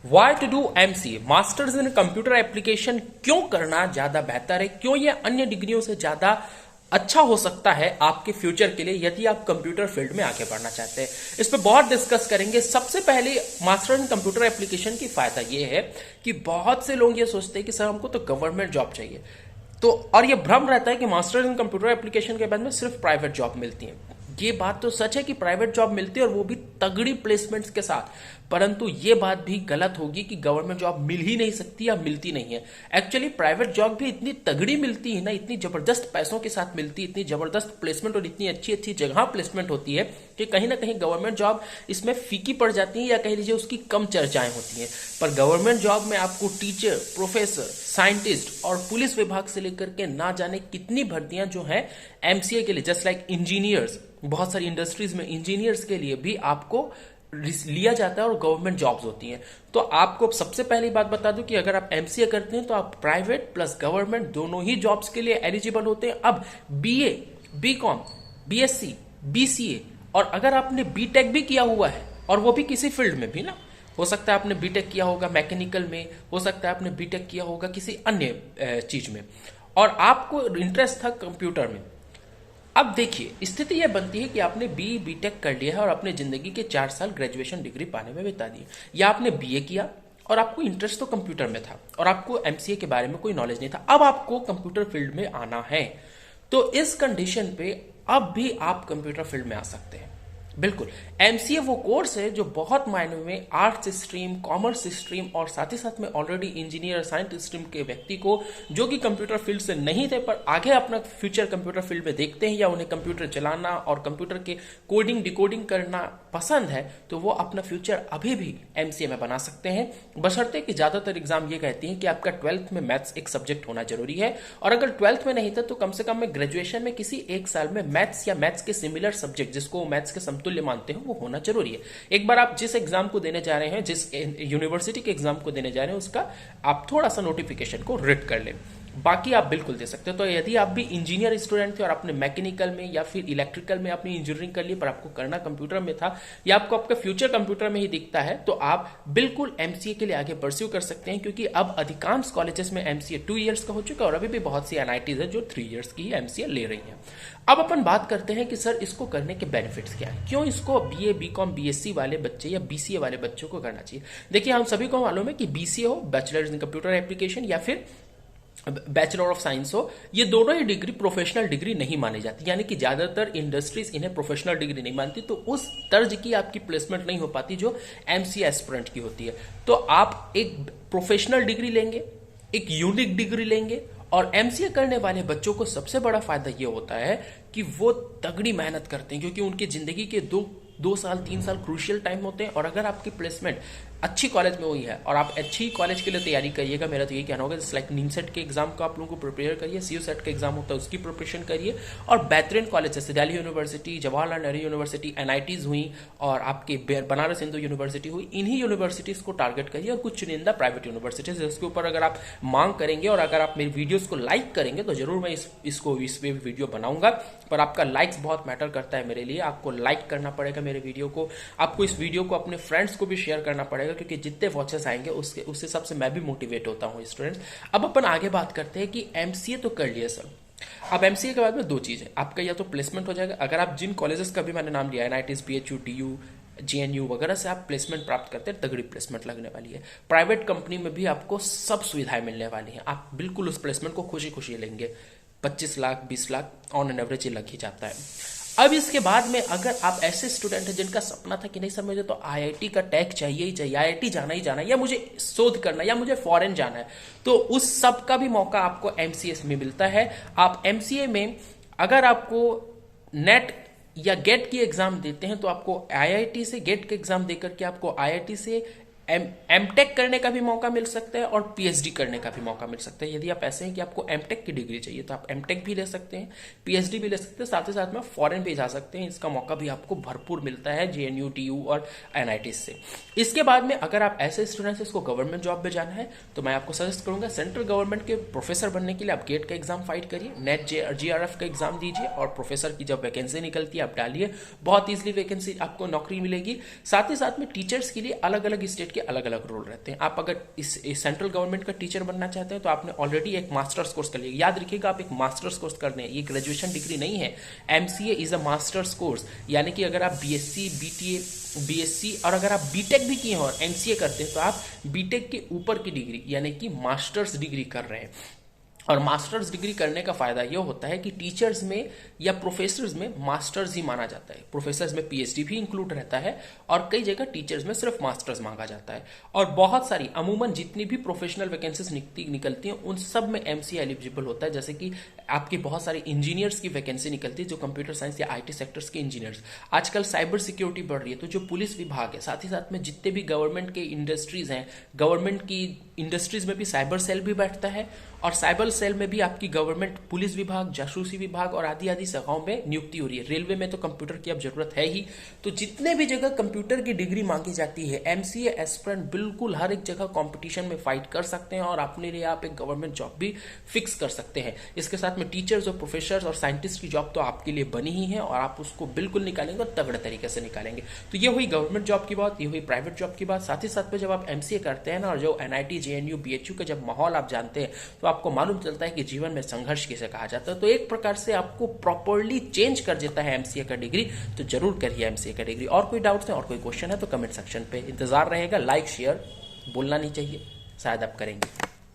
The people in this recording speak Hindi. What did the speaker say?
Y to do MCA masters in computer application, क्यों करना ज्यादा बेहतर है, क्यों ये अन्य डिग्रियों से ज्यादा अच्छा हो सकता है आपके फ्यूचर के लिए यदि आप कंप्यूटर फील्ड में आगे बढ़ना चाहते हैं। इस पर बहुत डिस्कस करेंगे। सबसे पहले मास्टर इन कंप्यूटर एप्लीकेशन की फायदा ये है कि बहुत से लोग ये सोचते हैं कि सर हमको तो गवर्नमेंट जॉब चाहिए, तो और ये भ्रम रहता है कि मास्टर इन कंप्यूटर एप्लीकेशन के बाद में सिर्फ प्राइवेट जॉब मिलती है। ये बात तो सच है कि प्राइवेट जॉब मिलती है और वो भी तगड़ी प्लेसमेंट्स के साथ, परंतु ये बात भी गलत होगी कि गवर्नमेंट जॉब मिल ही नहीं सकती या मिलती नहीं है। एक्चुअली प्राइवेट जॉब भी इतनी तगड़ी मिलती है ना, इतनी जबरदस्त पैसों के साथ मिलती है, इतनी जबरदस्त प्लेसमेंट और इतनी अच्छी अच्छी जगह प्लेसमेंट होती है कि कहीं ना कहीं गवर्नमेंट जॉब इसमें फीकी पड़ जाती है या कह लीजिए उसकी कम चर्चाएं होती हैं। पर गवर्नमेंट जॉब में आपको टीचर, प्रोफेसर, साइंटिस्ट और पुलिस विभाग से लेकर के ना जाने कितनी भर्तियां जो है एमसीए के लिए, जस्ट लाइक इंजीनियर्स, बहुत सारी इंडस्ट्रीज में इंजीनियर्स के लिए भी आपको लिया जाता है और गवर्नमेंट जॉब्स होती हैं। तो आपको सबसे पहली बात बता दूं कि अगर आप एमसीए करते हैं तो आप प्राइवेट प्लस गवर्नमेंट दोनों ही जॉब्स के लिए एलिजिबल होते हैं। अब बीए, बीकॉम, बीएससी, बीसीए और अगर आपने बीटेक भी किया हुआ है और वो भी किसी फील्ड में भी ना, हो सकता है आपने बीटेक किया होगा मैकेनिकल में, हो सकता है आपने बीटेक किया होगा किसी अन्य चीज में और आपको इंटरेस्ट था कंप्यूटर में। अब देखिए स्थिति यह बनती है कि आपने बीटेक कर लिया है और अपने जिंदगी के 4 साल ग्रेजुएशन डिग्री पाने में बिता दिए, या आपने बीए किया और आपको इंटरेस्ट तो कंप्यूटर में था और आपको एमसीए के बारे में कोई नॉलेज नहीं था, अब आपको कंप्यूटर फील्ड में आना है। तो इस कंडीशन पे अब भी आप कंप्यूटर फील्ड में आ सकते हैं। बिल्कुल, एमसीए वो कोर्स है जो बहुत मायने में आर्ट्स स्ट्रीम, कॉमर्स स्ट्रीम और साथ ही साथ में ऑलरेडी इंजीनियर, साइंस स्ट्रीम के व्यक्ति को जो कि कंप्यूटर फील्ड से नहीं थे पर आगे अपना फ्यूचर कंप्यूटर फील्ड में देखते हैं या उन्हें कंप्यूटर चलाना और कंप्यूटर के कोडिंग डिकोडिंग करना पसंद है, तो वो अपना फ्यूचर अभी भी एमसीए में बना सकते हैं, बशर्ते कि ज्यादातर एग्जाम ये कहती हैं कि आपका 12th में मैथ्स एक सब्जेक्ट होना जरूरी है और अगर 12th में नहीं था तो कम से कम में ग्रेजुएशन में किसी एक साल में मैथ्स या मैथ्स के सिमिलर सब्जेक्ट जिसको मैथ्स के समतुल्य मानते हो वो होना जरूरी है। एक बार आप जिस एग्जाम को देने जा रहे हैं, जिस यूनिवर्सिटी के एग्जाम को देने जा रहे हैं, उसका आप थोड़ा सा नोटिफिकेशन को रीड कर लें, बाकी आप बिल्कुल दे सकते हो। तो यदि आप भी इंजीनियर स्टूडेंट थे और आपने मैकेनिकल में या फिर इलेक्ट्रिकल में अपनी इंजीनियरिंग कर ली पर आपको करना कंप्यूटर में था या आपको आपका फ्यूचर कंप्यूटर में ही दिखता है, तो आप बिल्कुल एमसीए के लिए आगे परस्यू कर सकते हैं, क्योंकि अब अधिकांश कॉलेजेस में एमसीए 2 इयर्स का हो चुका है और अभी भी बहुत सी एनआईटीज है जो 3 इयर्स की ही एमसीए ले रही है। अब अपन बात करते हैं कि सर इसको करने के बेनिफिट्स क्या है, क्यों इसको बीए, बीकॉम, बीएससी वाले बच्चे या बीसीए वाले बच्चों को करना चाहिए। देखिए हम सभी को मालूम है कि बीसीए हो, बैचलर्स इन कंप्यूटर एप्लीकेशन, या फिर बैचलर ऑफ साइंस हो, ये दोनों ही डिग्री प्रोफेशनल डिग्री नहीं मानी जाती, यानी कि ज्यादातर इंडस्ट्रीज इन्हें प्रोफेशनल डिग्री नहीं मानती, तो उस तर्ज की आपकी प्लेसमेंट नहीं हो पाती जो एमसीए एस्पिरेंट की होती है। तो आप एक प्रोफेशनल डिग्री लेंगे, एक यूनिक डिग्री लेंगे और एमसीए करने वाले बच्चों को सबसे बड़ा फायदा ये होता है कि वो तगड़ी मेहनत करते हैं, क्योंकि उनकी जिंदगी के 2 साल 3 साल क्रूशियल टाइम होते हैं और अगर आपकी प्लेसमेंट अच्छी कॉलेज में हुई है और आप अच्छी कॉलेज के लिए तैयारी करिएगा, मेरा तो यही कहना होगा, जैसे लाइक नीमसेट के एग्जाम को आप लोगों को प्रिपेयर करिए, सीयू सेट का एग्जाम होता है उसकी प्रिपरेशन करिए और बेहतरीन कॉलेज जैसे Delhi university, Jawaharlal Nehru university, NITs हुई और आपके बनारस हिंदू यूनिवर्सिटी हुई, इन्हीं यूनिवर्सिटीज को टारगेट करिए और कुछ चुनिंदा प्राइवेट यूनिवर्सिटीज जिसके ऊपर अगर आप मांग करेंगे और अगर आप मेरी वीडियोज को लाइक करेंगे तो जरूर मैं इसको इस पे वीडियो बनाऊंगा, पर आपका लाइक्स बहुत मैटर करता है मेरे लिए। आपको लाइक करना पड़ेगा मेरे वीडियो को, आपको इस वीडियो को अपने फ्रेंड्स को भी शेयर करना पड़ेगा, क्योंकि जितने वॉचेस आएंगे उससे सबसे मैं भी मोटिवेट होता हूँ स्टूडेंट्स। अब अपन आगे बात करते हैं कि एमसीए तो कर लिया सर, अब एमसीए के बाद में 2 चीजें, आपका या तो प्लेसमेंट हो जाएगा, अगर आप जिन कॉलेजेस का भी मैंने नाम लिया, एनआईटीज, बीएचयू, टीयू, जेएनयू वगैरह से आप प्लेसमेंट प्राप्त करते हैं, तगड़ी प्लेसमेंट लगने वाली है। प्राइवेट कंपनी में भी आपको सब सुविधाएं मिलने वाली हैं, आप बिल्कुल उस प्लेसमेंट को खुशी खुशी लेंगे। 25 lakh 20 lakh on an average लग ही जाता है। अब इसके बाद में अगर आप ऐसे स्टूडेंट हैं जिनका सपना था कि नहीं सर मुझे तो आईआईटी का टैग चाहिए ही चाहिए, आईआईटी जाना ही जाना है, या मुझे शोध करना है, या मुझे फॉरेन जाना है, तो उस सब का भी मौका आपको एमसीए में मिलता है। आप एमसीए में अगर आपको नेट या गेट की एग्जाम देते हैं तो आपको आईआईटी से गेट के एग्जाम देकर के आपको आईआईटी से एमटेक करने का भी मौका मिल सकता है और पीएचडी करने का भी मौका मिल सकता है। यदि आप ऐसे हैं कि आपको एमटेक की डिग्री चाहिए तो आप एमटेक भी ले सकते हैं, पीएचडी भी ले सकते हैं, साथ ही साथ में फॉरेन भी जा सकते हैं, इसका मौका भी आपको भरपूर मिलता है जेएनयू, टीयू और एनआईटी से। इसके बाद में अगर आप ऐसे स्टूडेंट्स इसको गवर्नमेंट जॉब में जाना है तो मैं आपको सजेस्ट करूंगा सेंट्रल गवर्नमेंट के प्रोफेसर बनने के लिए आप गेट का एग्जाम फाइट करिए, नेट जीआरएफ का एग्जाम दीजिए और प्रोफेसर की जब वैकेंसी निकलती है आप डालिए, बहुत ईजिली वैकेंसी आपको नौकरी मिलेगी। साथ ही साथ में टीचर्स के लिए अलग अलग स्टेट सब्जेक्ट के अलग अलग रोल रहते हैं। आप अगर इस सेंट्रल गवर्नमेंट का टीचर बनना चाहते हैं तो आपने ऑलरेडी एक मास्टर्स कोर्स कर लिया। याद रखिएगा, आप एक मास्टर्स कोर्स कर रहे हैं, ये ग्रेजुएशन डिग्री नहीं है। MCA is a masters course, यानी कि अगर आप बीएससी, बीटीए, बीएससी और अगर आप बीटेक भी किए हैं और एमसीए करते हैं तो आप बीटेक के ऊपर की डिग्री यानी कि मास्टर्स डिग्री कर रहे हैं। और मास्टर्स डिग्री करने का फायदा यह होता है कि टीचर्स में या प्रोफेसर्स में मास्टर्स ही माना जाता है। प्रोफेसर्स में पीएचडी भी इंक्लूड रहता है और कई जगह टीचर्स में सिर्फ मास्टर्स मांगा जाता है। और बहुत सारी अमूमन जितनी भी प्रोफेशनल वैकेंसीज निकलती हैं उन सब में एमसीए एलिजिबल होता है। जैसे कि आपके बहुत सारे इंजीनियर्स की वैकेंसी निकलती है, जो कंप्यूटर साइंस या आईटी सेक्टर्स के इंजीनियर्स। आजकल साइबर सिक्योरिटी बढ़ रही है, तो जो पुलिस विभाग है, साथ ही साथ में जितने भी गवर्नमेंट के इंडस्ट्रीज हैं, गवर्नमेंट की इंडस्ट्रीज में भी साइबर सेल भी बैठता है और साइबर सेल में भी आपकी गवर्नमेंट पुलिस विभाग, जासूसी विभाग और आदि आदि शाखाओं में नियुक्ति हो रही है। रेलवे में तो कंप्यूटर की अब जरूरत है ही। तो जितने भी जगह कंप्यूटर की डिग्री मांगी जाती है, एमसीए एस्पिरेंट बिल्कुल हर एक जगह कंपटीशन में फाइट कर सकते हैं और अपने लिए आप एक गवर्नमेंट जॉब भी फिक्स कर सकते हैं। इसके साथ में टीचर्स और प्रोफेसर्स और साइंटिस्ट की जॉब तो आपके लिए बनी ही है और आप उसको बिल्कुल निकालेंगे और तगड़े तरीके से निकालेंगे। तो ये हुई गवर्नमेंट जॉब की बात, ये हुई प्राइवेट जॉब की बात। साथ ही साथ में जब आप एमसीए करते हैं ना, और जो एनआईटी, जेएनयू, बीएचयू का जब माहौल आप जानते हैं, तो आपको मालूम चलता है कि जीवन में संघर्ष किसे कहा जाता है। तो एक प्रकार से आपको प्रॉपर्ली चेंज कर देता है एमसीए का डिग्री। तो जरूर करिए एमसीए का डिग्री। और कोई डाउट्स है और कोई क्वेश्चन है तो कमेंट सेक्शन पे इंतजार रहेगा। लाइक शेयर बोलना नहीं चाहिए, शायद आप करेंगे।